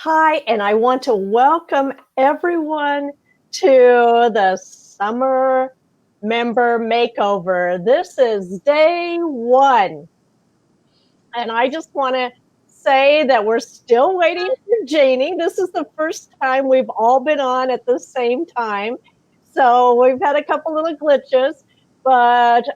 Hi, and I want to welcome everyone to the Summer Member Makeover. This is day one, and I just want to say that we're still waiting for Janie. This is the first time we've all been on at the same time, so we've had a couple little glitches, but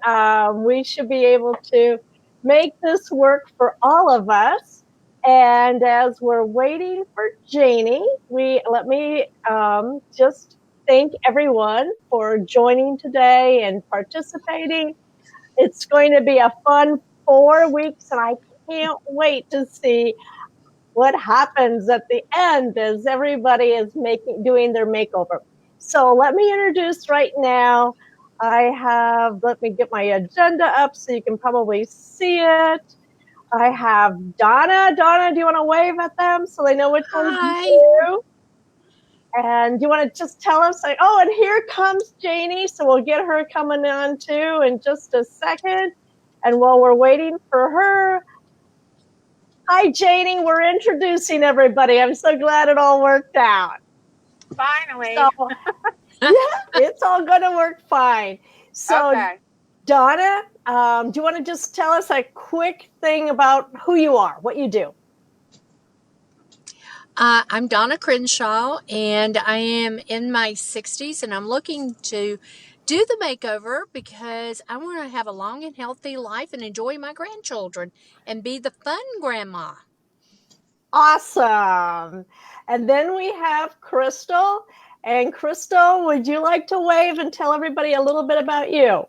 we should be able to make this work for all of us. And as we're waiting for Janie, let me just thank everyone for joining today and participating. It's going to be a fun 4 weeks, and I can't wait to see what happens at the end as everybody is doing their makeover. So let me introduce right now. Let me get my agenda up so you can probably see it. I have Donna. Donna, do you want to wave at them so they know which one to do? And do you want to just tell us, and here comes Janie. So we'll get her coming on too in just a second. And while we're waiting for her, hi, Janie. We're introducing everybody. I'm so glad it all worked out. Finally. So, yeah, it's all going to work fine. So, okay. Donna, do you want to just tell us a quick thing about who you are, what you do? I'm Donna Crenshaw, and I am in my 60s, and I'm looking to do the makeover because I want to have a long and healthy life and enjoy my grandchildren and be the fun grandma. Awesome. And then we have Crystal. And Crystal, would you like to wave and tell everybody a little bit about you?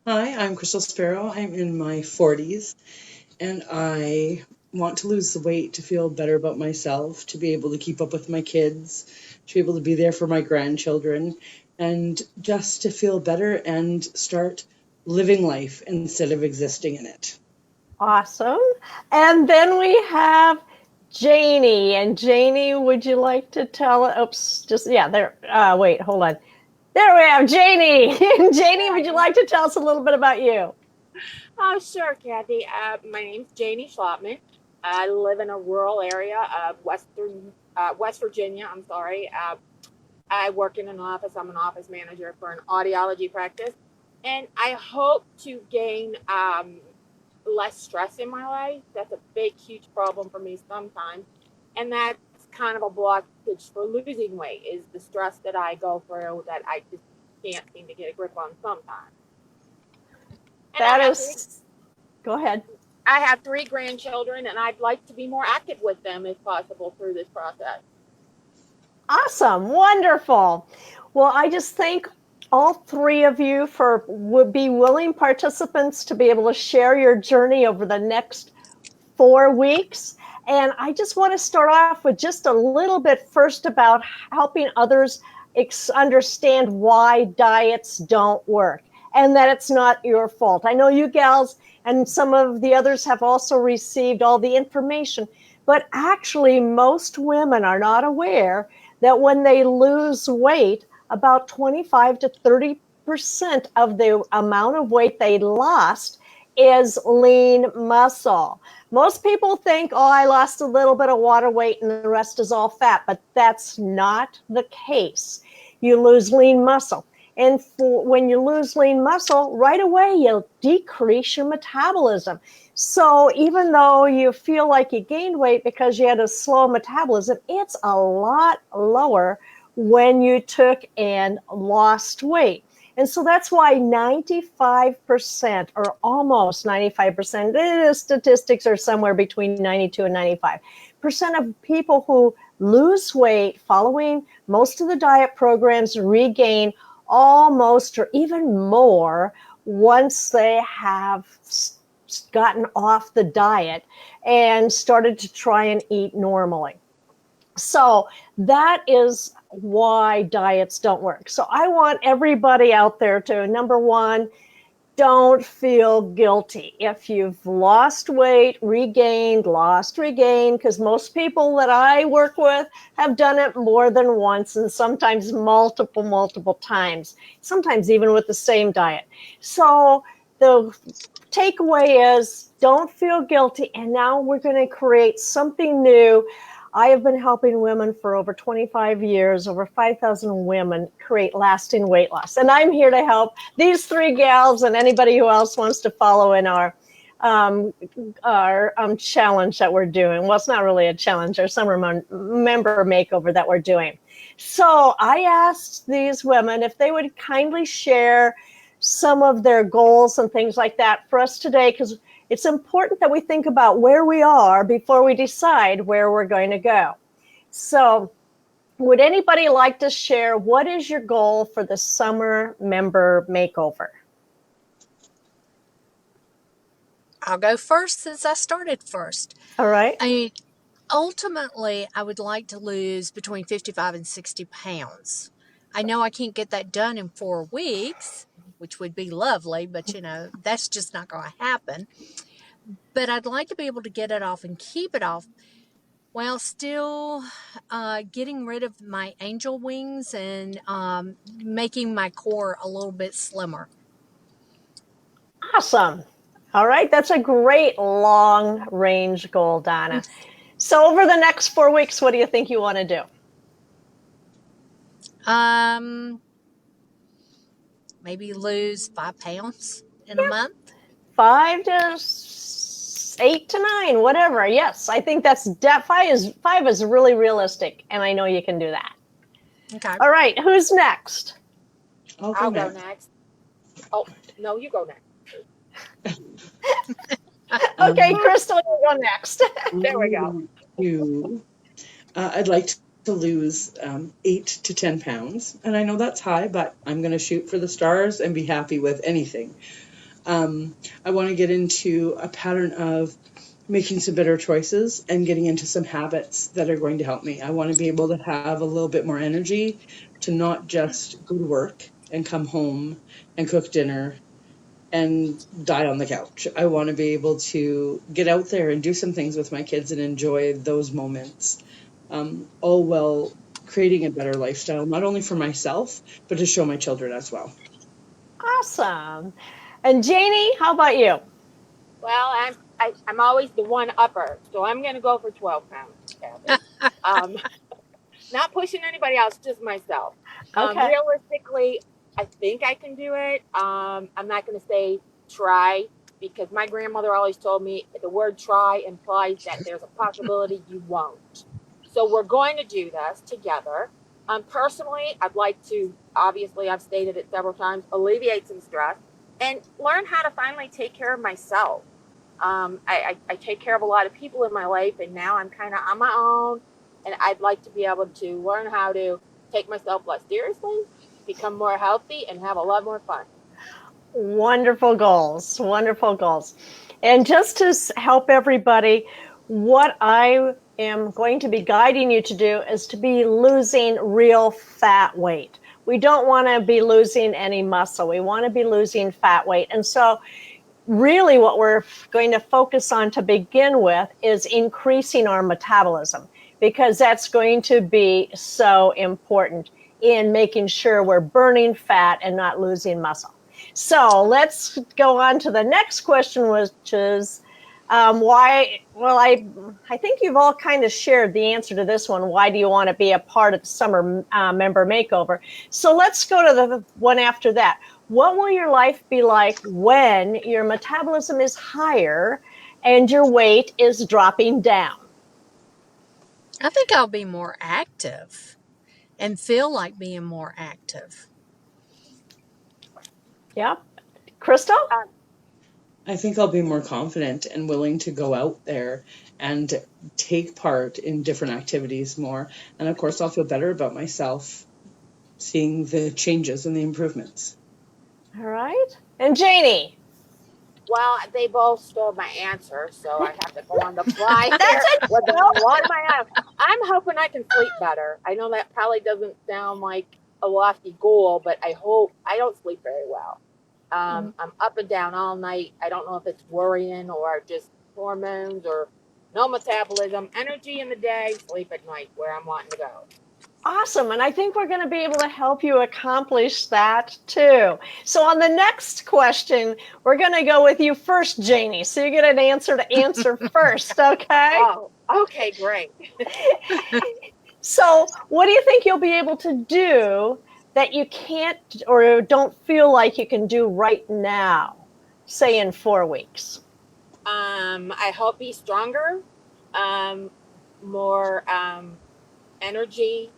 Hi, I'm Crystal Sparrow. I'm in my 40s, and I want to lose the weight to feel better about myself, to be able to keep up with my kids, to be able to be there for my grandchildren, and just to feel better and start living life instead of existing in it. Awesome. And then we have Janie. And Janie, would you like to tell? Wait, hold on. There we have Janie. Janie, would you like to tell us a little bit about you? Oh, sure, Kathy. My name's Janie Schlotman. I live in a rural area of West Virginia. I work in an office. I'm an office manager for an audiology practice. And I hope to gain less stress in my life. That's a big, huge problem for me sometimes. And that's kind of a blockage for losing weight, is the stress that I go through that I just can't seem to get a grip on sometimes. Go ahead. I have 3 grandchildren, and I'd like to be more active with them if possible through this process. Awesome. Wonderful. Well, I just thank all 3 of you would be willing participants to be able to share your journey over the next 4 weeks. And I just want to start off with just a little bit first about helping others understand why diets don't work and that it's not your fault. I know you gals and some of the others have also received all the information, but actually most women are not aware that when they lose weight, about 25 to 30% of the amount of weight they lost is lean muscle. Most people think, I lost a little bit of water weight and the rest is all fat, but that's not the case. You lose lean muscle. And when you lose lean muscle, right away, you'll decrease your metabolism. So even though you feel like you gained weight because you had a slow metabolism, it's a lot lower when you took and lost weight. And so that's why 95% or almost 95%, the statistics are somewhere between 92 and 95% of people who lose weight following most of the diet programs regain almost or even more once they have gotten off the diet and started to try and eat normally. So that is why diets don't work. So I want everybody out there to, number one, don't feel guilty. If you've lost weight, regained, because most people that I work with have done it more than once and sometimes multiple times, sometimes even with the same diet. So the takeaway is don't feel guilty. And now we're going to create something new. I have been helping women for over 25 years, over 5,000 women create lasting weight loss. And I'm here to help these three gals and anybody who else wants to follow in our challenge that we're doing. Well, it's not really a challenge, our summer member makeover that we're doing. So I asked these women if they would kindly share some of their goals and things like that for us today, because it's important that we think about where we are before we decide where we're going to go. So would anybody like to share what is your goal for the summer member makeover? I'll go first since I started first. All right. Ultimately, I would like to lose between 55 and 60 pounds. I know I can't get that done in 4 weeks, which would be lovely, but that's just not going to happen. But I'd like to be able to get it off and keep it off while still getting rid of my angel wings and making my core a little bit slimmer. Awesome. All right. That's a great long range goal, Donna. So over the next 4 weeks, what do you think you want to do? Maybe lose 5 pounds in a month. 5 to 8 to 9, whatever. Yes, I think that's five is really realistic, and I know you can do that. Okay. All right, who's next? I'll go next. Oh, no, you go next. Okay, Crystal, you go next. There we go. I'd like to lose 8 to 10 pounds. And I know that's high, but I'm going to shoot for the stars and be happy with anything. I want to get into a pattern of making some better choices and getting into some habits that are going to help me. I want to be able to have a little bit more energy to not just go to work and come home and cook dinner and die on the couch. I want to be able to get out there and do some things with my kids and enjoy those moments, all while creating a better lifestyle, not only for myself, but to show my children as well. Awesome. And Janie, how about you? Well, I'm always the one upper, so I'm going to go for 12 pounds. Not pushing anybody else, just myself. Okay. Realistically, I think I can do it. I'm not going to say try, because my grandmother always told me the word try implies that there's a possibility you won't. So we're going to do this together. Personally, I'd like to, obviously, I've stated it several times, alleviate some stress and learn how to finally take care of myself. I take care of a lot of people in my life, and now I'm kind of on my own, and I'd like to be able to learn how to take myself less seriously, become more healthy, and have a lot more fun. Wonderful goals. Wonderful goals. And just to help everybody, what I am going to be guiding you to do is to be losing real fat weight. We don't want to be losing any muscle. We want to be losing fat weight. And so really what we're going to focus on to begin with is increasing our metabolism, because that's going to be so important in making sure we're burning fat and not losing muscle. So let's go on to the next question, which is why? Well, I think you've all kind of shared the answer to this one. Why do you want to be a part of the summer member makeover? So let's go to the one after that. What will your life be like when your metabolism is higher and your weight is dropping down? I think I'll be more active and feel like being more active. Yeah. Crystal? I think I'll be more confident and willing to go out there and take part in different activities more. And of course, I'll feel better about myself seeing the changes and the improvements. All right. And Janie? Well, they both stole my answer, so I have to go on the fly here with one of my own. I'm hoping I can sleep better. I know that probably doesn't sound like a lofty goal, but I hope I don't sleep very well. I'm up and down all night. I don't know if it's worrying or just hormones or no metabolism. Energy in the day, sleep at night, where I'm wanting to go. Awesome. And I think we're going to be able to help you accomplish that too. So on the next question, we're going to go with you first, Janie. So you get an answer to answer first, okay? Oh, Okay, great. So, what do you think you'll be able to do that you can't or don't feel like you can do right now, say in 4 weeks? I hope be stronger, um, more energy,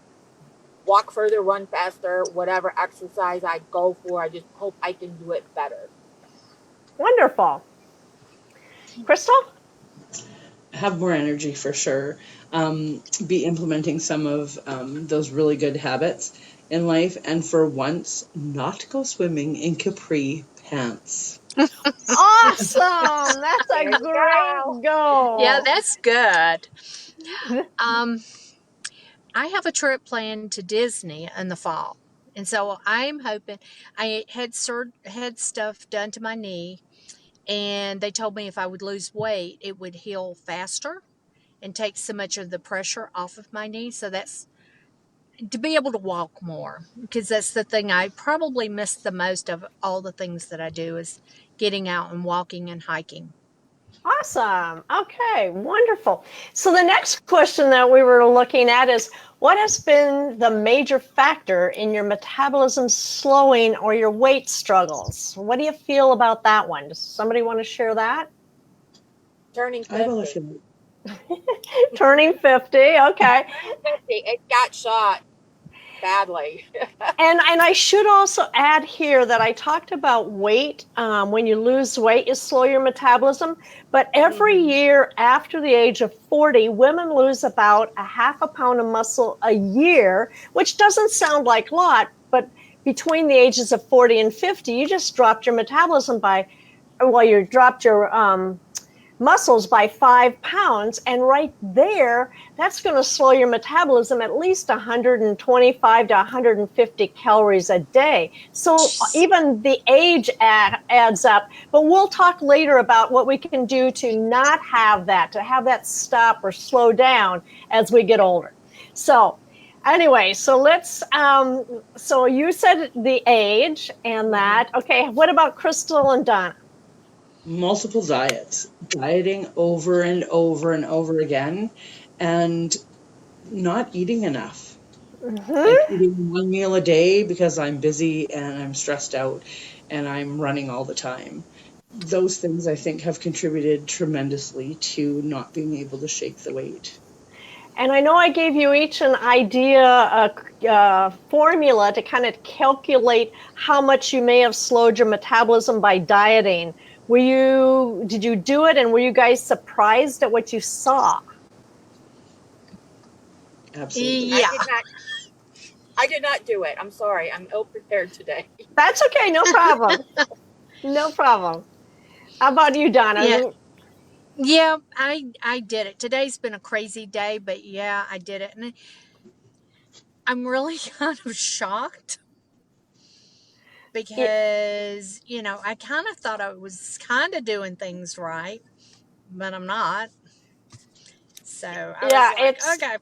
walk further, run faster, whatever exercise I go for. I just hope I can do it better. Wonderful. Crystal? Have more energy for sure. Be implementing some of those really good habits in life, and for once, not go swimming in capri pants. Awesome. That's a There you go. great Yeah, goal. that's good. Um, I have a trip planned to Disney in the fall. And so I'm hoping I had stuff done to my knee, and they told me if I would lose weight, it would heal faster and take so much of the pressure off of my knee. So that's to be able to walk more, because that's the thing I probably miss the most of all the things that I do is getting out and walking and hiking. Awesome. Okay, wonderful. So the next question that we were looking at is what has been the major factor in your metabolism slowing or your weight struggles? What do you feel about that one? Does somebody want to share that? Turning I will 50. Turning 50. Okay. Turning 50. It got shot badly. And I should also add here that I talked about weight. When you lose weight, you slow your metabolism. But every Mhm. year after the age of 40, women lose about a half a pound of muscle a year, which doesn't sound like a lot, but between the ages of 40 and 50, you just dropped your metabolism by, well, you dropped your muscles by 5 pounds. And right there, that's going to slow your metabolism at least 125 to 150 calories a day. So Jeez. even the age adds up. But we'll talk later about what we can do to not have that, to have that stop or slow down as we get older. So anyway, so let's so you said the age and Mhm. that. Okay, what about Crystal and Donna? Multiple diets, dieting over and over and over again, and not eating enough. Like Mm-hmm. eating one meal a day because I'm busy and I'm stressed out and I'm running all the time. Those things I think have contributed tremendously to not being able to shake the weight. And I know I gave you each an idea, a formula to kind of calculate how much you may have slowed your metabolism by dieting. Did you do it, and were you guys surprised at what you saw? Absolutely. I Yeah. did not. I did not do it. I'm sorry. I'm ill prepared today. That's okay, no problem. No problem. How about you, Yeah. Donna? Yeah, I did it. Today's been a crazy day, but yeah, I did it. And I'm really kind of shocked because, I kind of thought I was kind of doing things right, but I'm not. So I was Yeah, like, okay.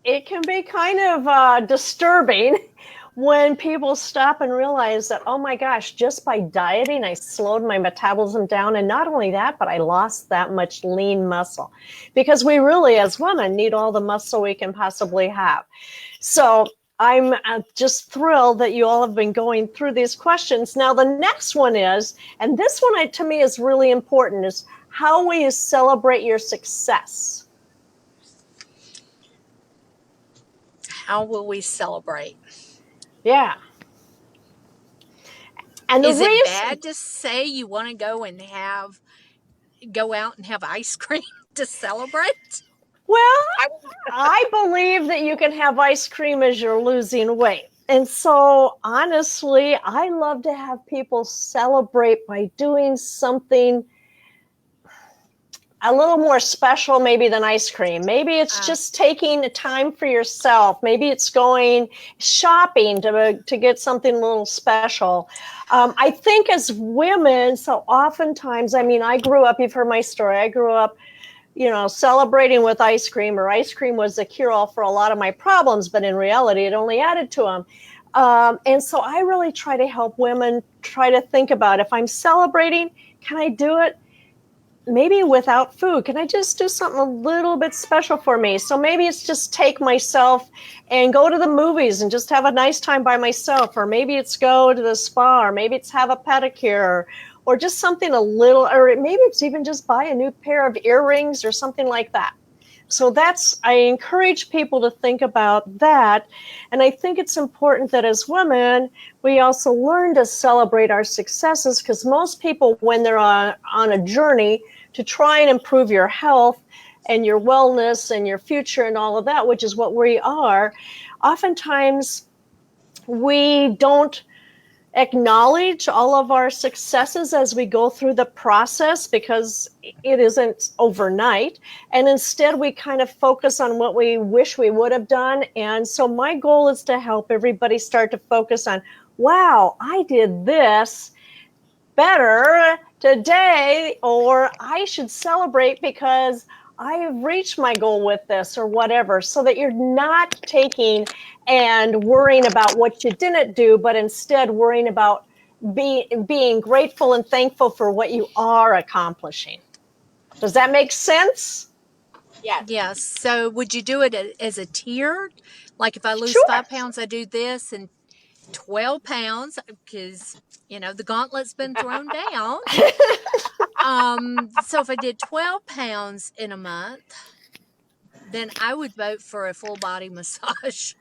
it can be kind of disturbing when people stop and realize that, oh my gosh, just by dieting, I slowed my metabolism down. And not only that, but I lost that much lean muscle because we really, as women, need all the muscle we can possibly have. So I'm just thrilled that you all have been going through these questions. Now, the next one is, and this one to me is really important, is how will you celebrate your success? How will we celebrate? Yeah. And the Is it reason, bad to say you want to go out and have ice cream to celebrate? well, I I believe that you can have ice cream as you're losing weight. And so, honestly, I love to have people celebrate by doing something a little more special maybe than ice cream. Maybe it's Uh, just taking time for yourself. Maybe it's going shopping to get something a little special. I think as women, so oftentimes, I mean, I grew up, you've heard my story, I grew up, celebrating with ice cream, or ice cream was the cure-all for a lot of my problems, but in reality, it only added to them. And so I really try to help women try to think about if I'm celebrating, can I do it maybe without food, can I just do something a little bit special for me? So maybe it's just take myself and go to the movies and just have a nice time by myself, or maybe it's go to the spa, or maybe it's have a pedicure, or just something a little, or maybe it's even just buy a new pair of earrings or something like that. So I encourage people to think about that. And I think it's important that as women, we also learn to celebrate our successes, because most people, when they're on a journey to try and improve your health and your wellness and your future and all of that, which is what we are, oftentimes we don't acknowledge all of our successes as we go through the process, because it isn't overnight. And instead, we kind of focus on what we wish we would have done. And so my goal is to help everybody start to focus on, wow, I did this better today, or I should celebrate because I have reached my goal with this, or whatever, so that you're not taking and worrying about what you didn't do, but instead worrying about being grateful and thankful for what you are accomplishing. Does that make sense? Yes. Yes. So would you do it as a tier? Like if I lose Sure. 5 pounds, I do this, and 12 pounds, because, the gauntlet's been thrown down. So if I did 12 pounds in a month, then I would vote for a full body massage.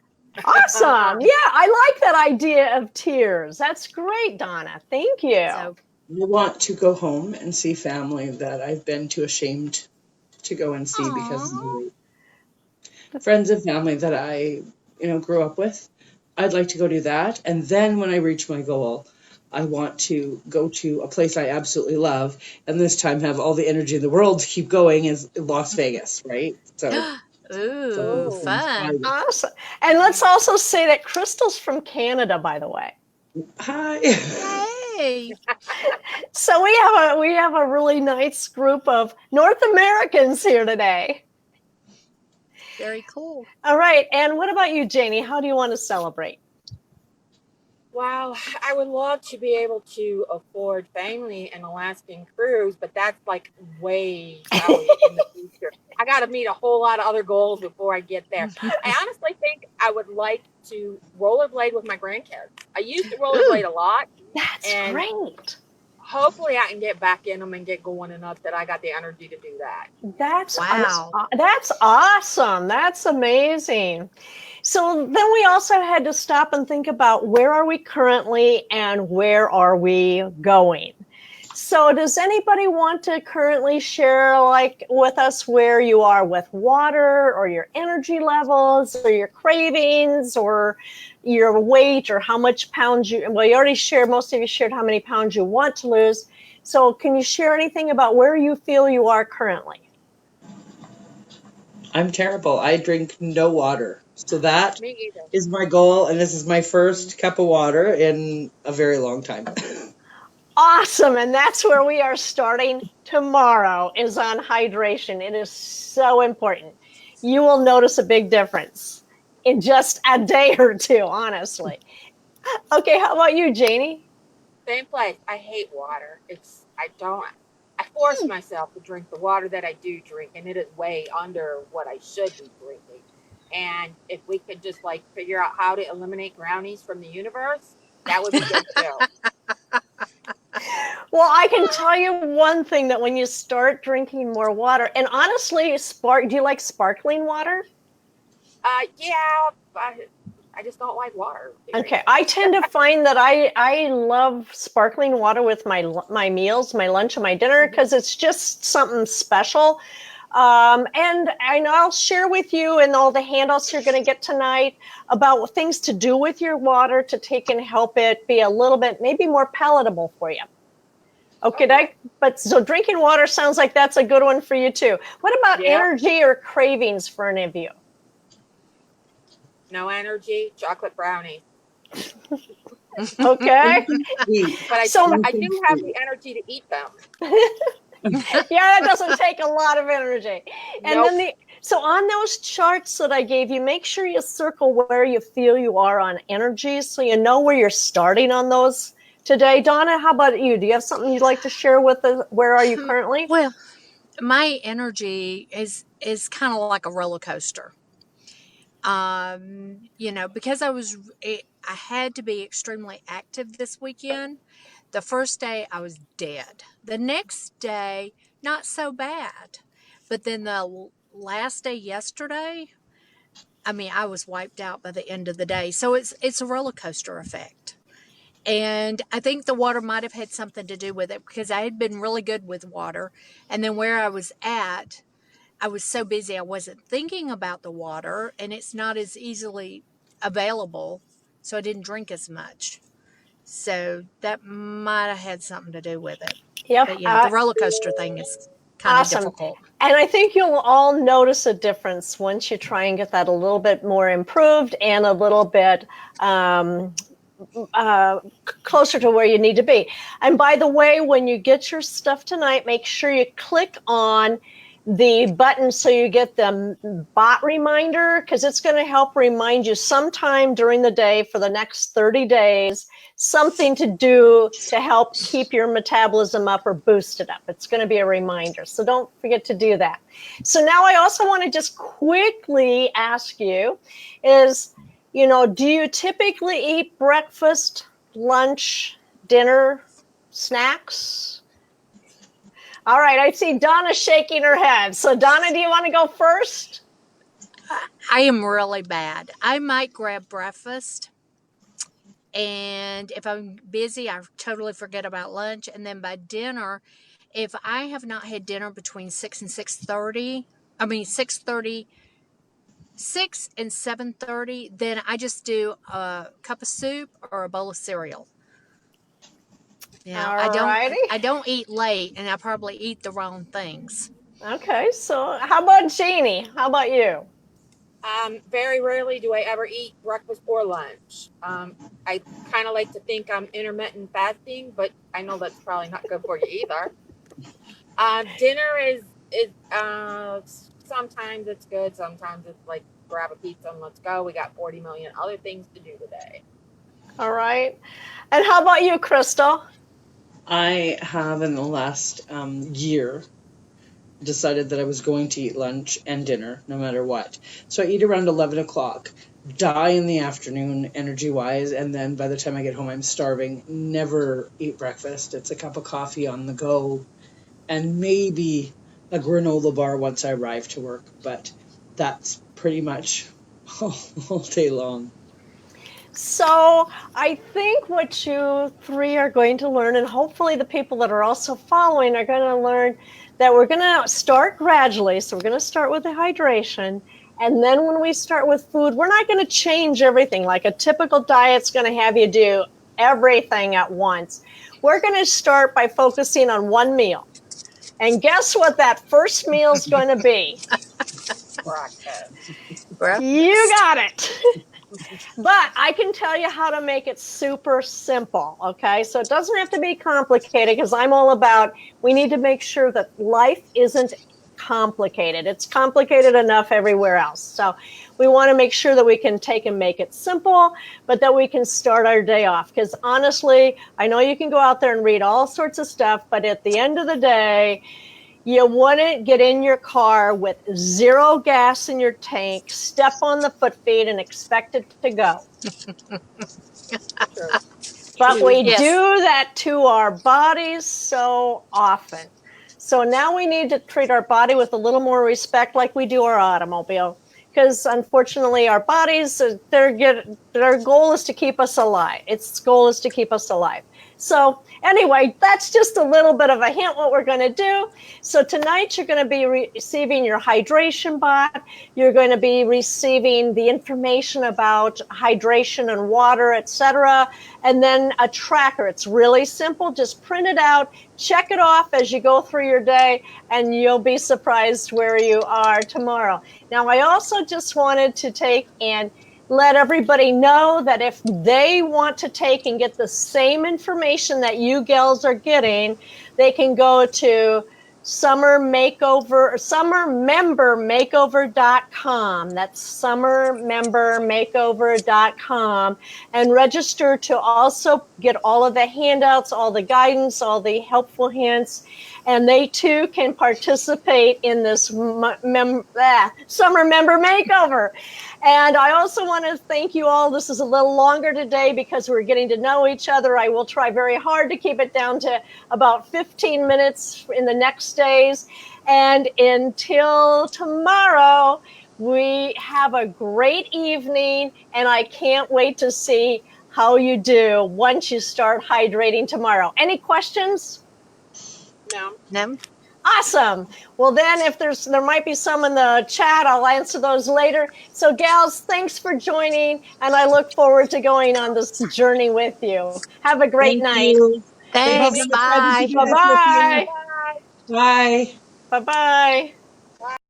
Awesome. Yeah, I like that idea of tiers. That's great, Donna. Thank you. So, I want to go home and see family that I've been too ashamed to go and see because of aw. friends and family that I, grew up with. I'd like to go do that. And then when I reach my goal, I want to go to a place I absolutely love, and this time have all the energy in the world to keep going, is Las Vegas, right? So Ooh, Oh, fun. Awesome. And let's also say that Crystal's from Canada, by the way. hi. Hey. So we have a really nice group of North Americans here today. Very cool. All right. And what about you, Janie? How do you want to celebrate? wow. I would love to be able to afford family and Alaskan cruise, but that's like way out in the future. I got to meet a whole lot of other goals before I get there. I honestly think I would like to rollerblade with my grandkids. I used to rollerblade a lot, That's and great. hopefully I can get back in them and get going enough that I got the energy to do that. Wow. That's awesome. That's amazing. So then we also had to stop and think about, where are we currently and where are we going? So does anybody want to currently share, like, with us where you are with water, or your energy levels, or your cravings, or your weight, or how much pounds you already shared, most of you shared how many pounds you want to lose. So can you share anything about where you feel you are currently? I'm terrible. I drink no water. So that Me either. is my goal, and this is my first cup of water in a very long time. Awesome. And that's where we are starting tomorrow, is on hydration. It is so important. You will notice a big difference in just a day or two, honestly. Okay, how about you, Janie? Same place. I hate water. I force myself to drink the water that I do drink, and it is way under what I should be drinking. And if we could just like figure out how to eliminate brownies from the universe, that would be good too. Well, I can tell you one thing, that when you start drinking more water, and honestly, do you like sparkling water? Yeah, I just don't like water. Okay, I tend to find that I love sparkling water with my meals, my lunch and my dinner, because it's just something special. And I'll share with you and all the handouts you're going to get tonight about things to do with your water to take and help it be a little bit maybe more palatable for you. Okay, but so drinking water sounds like that's a good one for you too. What about energy or cravings for any of you? No energy, chocolate brownie. Okay. But I do have the energy to eat them. Yeah, that doesn't take a lot of energy. And Nope. then so on those charts that I gave you, make sure you circle where you feel you are on energy, so you know where you're starting on those today. Donna, how about you? Do you have something you'd like to share with us? Where are you currently? Well, my energy is kind of like a roller coaster. Because I had to be extremely active this weekend. The first day I was dead. The next day, not so bad. But then the last day yesterday, I mean, I was wiped out by the end of the day. So it's a roller coaster effect. And I think the water might have had something to do with it because I had been really good with water. And then where I was at, I was so busy I wasn't thinking about the water and it's not as easily available. So I didn't drink as much. So that might have had something to do with it. Yep. But yeah, the roller coaster thing is kind of Awesome. difficult. And I think you'll all notice a difference once you try and get that a little bit more improved and a little bit closer to where you need to be. And by the way, when you get your stuff tonight, make sure you click on the button so you get the bot reminder, because it's going to help remind you sometime during the day for the next 30 days, something to do to help keep your metabolism up or boost it up. It's going to be a reminder. So don't forget to do that. So now I also want to just quickly ask you is, do you typically eat breakfast, lunch, dinner, snacks? All right, I see Donna shaking her head. So Donna, do you want to go first? I am really bad. I might grab breakfast. And if I'm busy, I totally forget about lunch. And then by dinner, if I have not had dinner between 6 and 6:30, I mean 6:30, 6 and 7:30, then I just do a cup of soup or a bowl of cereal. All righty. I don't eat late, and I probably eat the wrong things. Okay, so how about Jeannie? How about you? Very rarely do I ever eat breakfast or lunch. I kind of like to think I'm intermittent fasting, but I know that's probably not good for you either. Dinner is sometimes it's good, sometimes it's like grab a pizza and let's go. We got 40 million other things to do today. All right. And how about you, Crystal? I have in the last year decided that I was going to eat lunch and dinner no matter what. So I eat around 11 o'clock, die in the afternoon energy-wise, and then by the time I get home I'm starving. Never eat breakfast. It's a cup of coffee on the go and maybe a granola bar once I arrive to work, but that's pretty much all day long. So I think what you three are going to learn, and hopefully the people that are also following are going to learn, that we're going to start gradually. So we're going to start with the hydration. And then when we start with food, we're not going to change everything. Like a typical diet's going to have you do everything at once. We're going to start by focusing on one meal. And guess what that first meal is going to be? Breakfast. You got it. But I can tell you how to make it super simple, okay? So it doesn't have to be complicated, because I'm all about, we need to make sure that life isn't complicated. It's complicated enough everywhere else. So we want to make sure that we can take and make it simple, but that we can start our day off. Because honestly, I know you can go out there and read all sorts of stuff, but at the end of the day, you wouldn't get in your car with zero gas in your tank, step on the foot feed, and expect it to go. True. But we Yes. do that to our bodies so often. So now we need to treat our body with a little more respect, like we do our automobile. Because unfortunately, our bodies, their goal is to keep us alive. Its goal is to keep us alive. So anyway, that's just a little bit of a hint what we're going to do. So tonight you're going to be receiving your hydration bot. You're going to be receiving the information about hydration and water, etc. And then a tracker. It's really simple. Just print it out, check it off as you go through your day, and you'll be surprised where you are tomorrow. Now, I also just wanted to take and let everybody know that if they want to take and get the same information that you gals are getting, they can go to summermembermakeover.com. That's summermembermakeover.com, and register to also get all of the handouts, all the guidance, all the helpful hints. and they too can participate in this summer member makeover. And I also want to thank you all. This is a little longer today because we're getting to know each other. I will try very hard to keep it down to about 15 minutes in the next days. And until tomorrow, we have a great evening, and I can't wait to see how you do once you start hydrating tomorrow. Any questions? No. Awesome. Well, then if there might be some in the chat, I'll answer those later. So gals, thanks for joining, and I look forward to going on this journey with you. Have a great Thank night. you. We hope Thanks. to have a present Bye. to give with you. Bye-bye. Bye. Bye-bye.